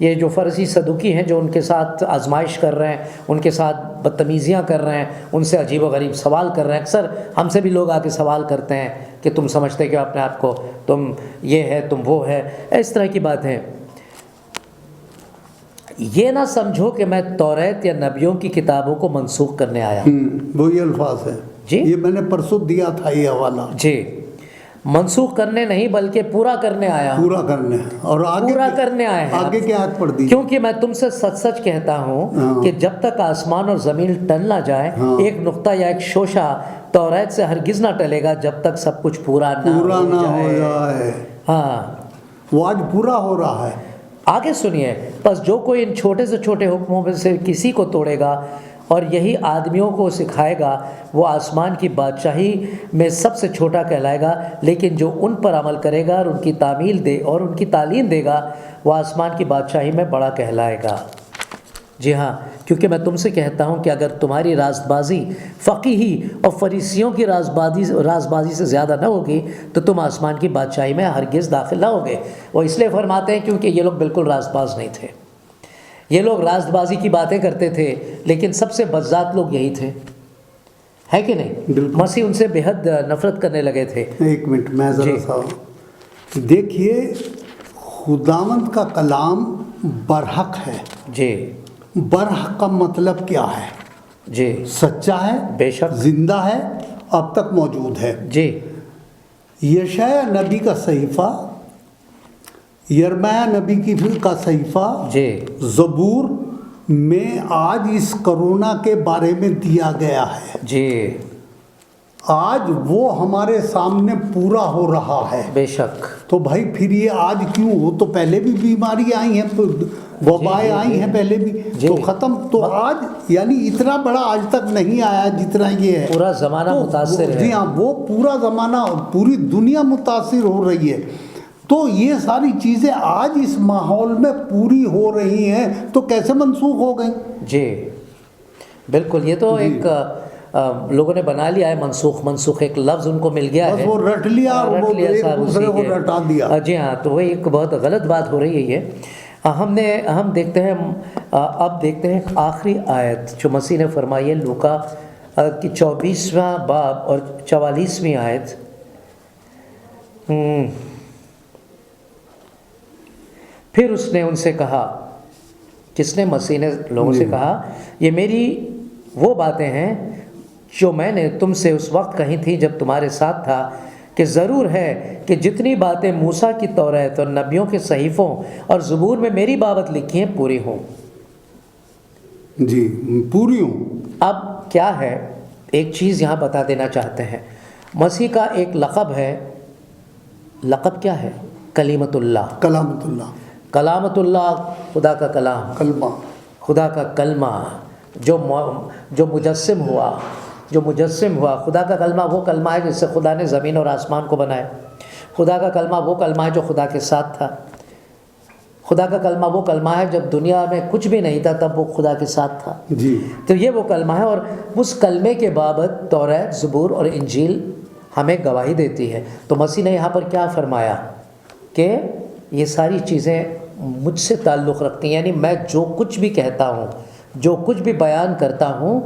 یہ جو فرضی صدوقی ہیں جو ان کے ساتھ آزمائش کر رہے ہیں، ان کے ساتھ بدتمیزیاں کر رہے ہیں، ان سے عجیب و غریب سوال کر رہے ہیں. اکثر ہم سے بھی لوگ آ کے سوال کرتے ہیں کہ تم سمجھتے کہ اپنے آپ کو، تم یہ ہے، تم وہ ہے، اس طرح کی باتیں. یہ نہ سمجھو کہ میں توریت یا نبیوں کی کتابوں کو منسوخ کرنے آیا. وہی الفاظ ہے جی، یہ میں نے پرسوں دیا تھا یہ حوالہ. جی، منسوخ کرنے نہیں بلکہ پورا کرنے آیا. پورا کرنے، اور آگے پورا کرنے آئے ہیں. آگے کیا آیت پڑھ دی؟ کیونکہ میں تم سے سچ سچ کہتا ہوں کہ جب تک آسمان اور زمین ٹل نہ جائے، ایک نقطہ یا ایک شوشہ توریت سے ہرگز نہ ٹلے گا جب تک سب کچھ پورا نہ ہو جائے. ہاں، وہ آج پورا ہو رہا ہے. آگے سنیے. بس جو کوئی ان چھوٹے سے چھوٹے حکموں میں سے کسی کو توڑے گا اور یہی آدمیوں کو سکھائے گا، وہ آسمان کی بادشاہی میں سب سے چھوٹا کہلائے گا، لیکن جو ان پر عمل کرے گا اور ان کی تعلیم دے گا، وہ آسمان کی بادشاہی میں بڑا کہلائے گا. جی ہاں، کیونکہ میں تم سے کہتا ہوں کہ اگر تمہاری راست بازی فقیہی اور فریسیوں کی راست بازی سے زیادہ نہ ہوگی تو تم آسمان کی بادشاہی میں ہرگز داخل نہ ہوگے. وہ اس لیے فرماتے ہیں کیونکہ یہ لوگ بالکل راست باز نہیں تھے. یہ لوگ راست بازی کی باتیں کرتے تھے، لیکن سب سے بدذات لوگ یہی تھے، ہے کہ نہیں؟ مسیح ان سے بے حد نفرت کرنے لگے تھے. ایک منٹ میں ذرا سا دیکھیے، خداوند کا کلام برحق ہے. جی، برحق کا مطلب کیا ہے؟ جی، سچا ہے، بے شک، زندہ ہے، اب تک موجود ہے. جی. یشعیاء نبی کا صحیفہ، یرمیہ نبی کا صحیفہ، جی، زبور میں آج اس کرونا کے بارے میں دیا گیا ہے. جی، آج وہ ہمارے سامنے پورا ہو رہا ہے. بے شک. تو بھائی پھر یہ آج کیوں ہو؟ تو پہلے بھی بیماری آئی ہیں، وبائیں آئی ہیں پہلے بھی، تو ختم. تو آج یعنی اتنا بڑا آج تک نہیں آیا جتنا یہ ہے. پورا زمانہ متاثر ہے. جی ہاں، وہ پورا زمانہ، پوری دنیا متاثر ہو رہی ہے. تو یہ ساری چیزیں آج اس ماحول میں پوری ہو رہی ہیں، تو کیسے منسوخ ہو گئیں؟ جی بالکل. یہ تو ایک لوگوں نے بنا لیا ہے، منسوخ ایک لفظ ان کو مل گیا ہے، وہ رٹ لیا اور ایک دوسرے کو رٹا دیا. جی ہاں، تو وہ ایک بہت غلط بات ہو رہی ہے یہ. ہم دیکھتے ہیں، اب دیکھتے ہیں آخری آیت جو مسیح نے فرمائی ہے، لوکا کی 24واں باب اور 44ویں آیت. پھر اس نے ان سے کہا، کس نے؟ مسیح نے لوگوں سے کہا، یہ میری وہ باتیں ہیں جو میں نے تم سے اس وقت کہی تھی جب تمہارے ساتھ تھا، کہ ضرور ہے کہ جتنی باتیں موسیٰ کی توریت اور نبیوں کے صحیفوں اور زبور میں میری بابت لکھی ہیں پوری ہوں. جی، پوری ہوں. اب کیا ہے، ایک چیز یہاں بتا دینا چاہتے ہیں. مسیح کا ایک لقب ہے. لقب کیا ہے؟ کلیمت اللہ. کلامت اللہ. کلامت اللہ، خدا کا کلام، کلمہ، خدا کا کلمہ جو مجسم ہوا. خدا کا کلمہ وہ کلمہ ہے جس سے خدا نے زمین اور آسمان کو بنایا. خدا کا کلمہ وہ کلمہ ہے جو خدا کے ساتھ تھا. خدا کا کلمہ وہ کلمہ ہے جب دنیا میں کچھ بھی نہیں تھا تب وہ خدا کے ساتھ تھا. جی، تو یہ وہ کلمہ ہے، اور اس کلمے کے بابت توریت، زبور اور انجیل ہمیں گواہی دیتی ہے. تو مسیح نے یہاں پر کیا فرمایا کہ یہ ساری چیزیں مجھ سے تعلق رکھتی ہیں، یعنی میں جو کچھ بھی کہتا ہوں، جو کچھ بھی بیان کرتا ہوں،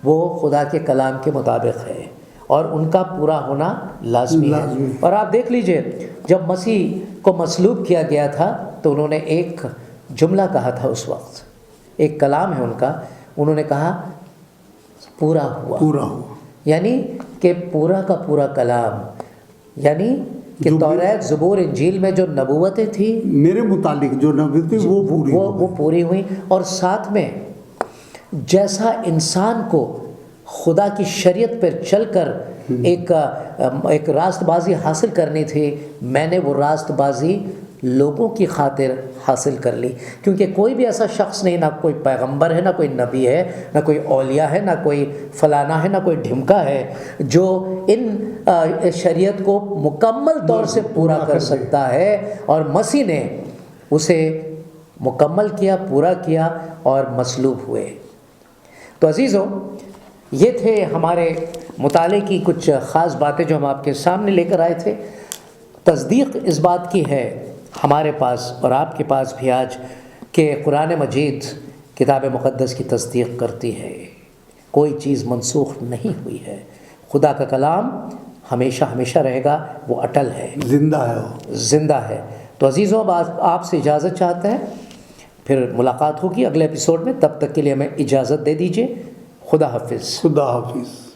وہ خدا کے کلام کے مطابق ہے اور ان کا پورا ہونا لازمی ہے. اور آپ دیکھ لیجئے، جب مسیح کو مصلوب کیا گیا تھا تو انہوں نے ایک جملہ کہا تھا. اس وقت ایک کلام ہے ان کا، انہوں نے کہا پورا ہوا. یعنی کہ پورا کا پورا کلام، یعنی کہ توریت، زبور، انجیل میں جو نبوتیں تھیں میرے متعلق جو نبوتیں وہ پوری ہوئی. اور ساتھ میں جیسا انسان کو خدا کی شریعت پر چل کر ایک راست بازی حاصل کرنی تھی، میں نے وہ راست بازی لوگوں کی خاطر حاصل کر لی. کیونکہ کوئی بھی ایسا شخص نہیں، نہ کوئی پیغمبر ہے، نہ کوئی نبی ہے، نہ کوئی اولیاء ہے، نہ کوئی فلانا ہے، نہ کوئی ڈھمکا ہے جو ان شریعت کو مکمل طور سے پورا کر سکتا ہے. اور مسیح نے اسے مکمل کیا، پورا کیا اور مصلوب ہوئے. تو عزیزو، یہ تھے ہمارے مطالعے کی کچھ خاص باتیں جو ہم آپ کے سامنے لے کر آئے تھے. تصدیق اس بات کی ہے ہمارے پاس اور آپ کے پاس بھی آج کہ قرآن مجید کتاب مقدس کی تصدیق کرتی ہے، کوئی چیز منسوخ نہیں ہوئی ہے، خدا کا کلام ہمیشہ ہمیشہ رہے گا، وہ اٹل ہے، زندہ ہے، وہ زندہ ہے۔ تو عزیزوں اب آپ سے اجازت چاہتے ہیں، پھر ملاقات ہوگی اگلے ایپیسوڈ میں، تب تک کے لیے ہمیں اجازت دے دیجیے، خدا حافظ۔ خدا حافظ۔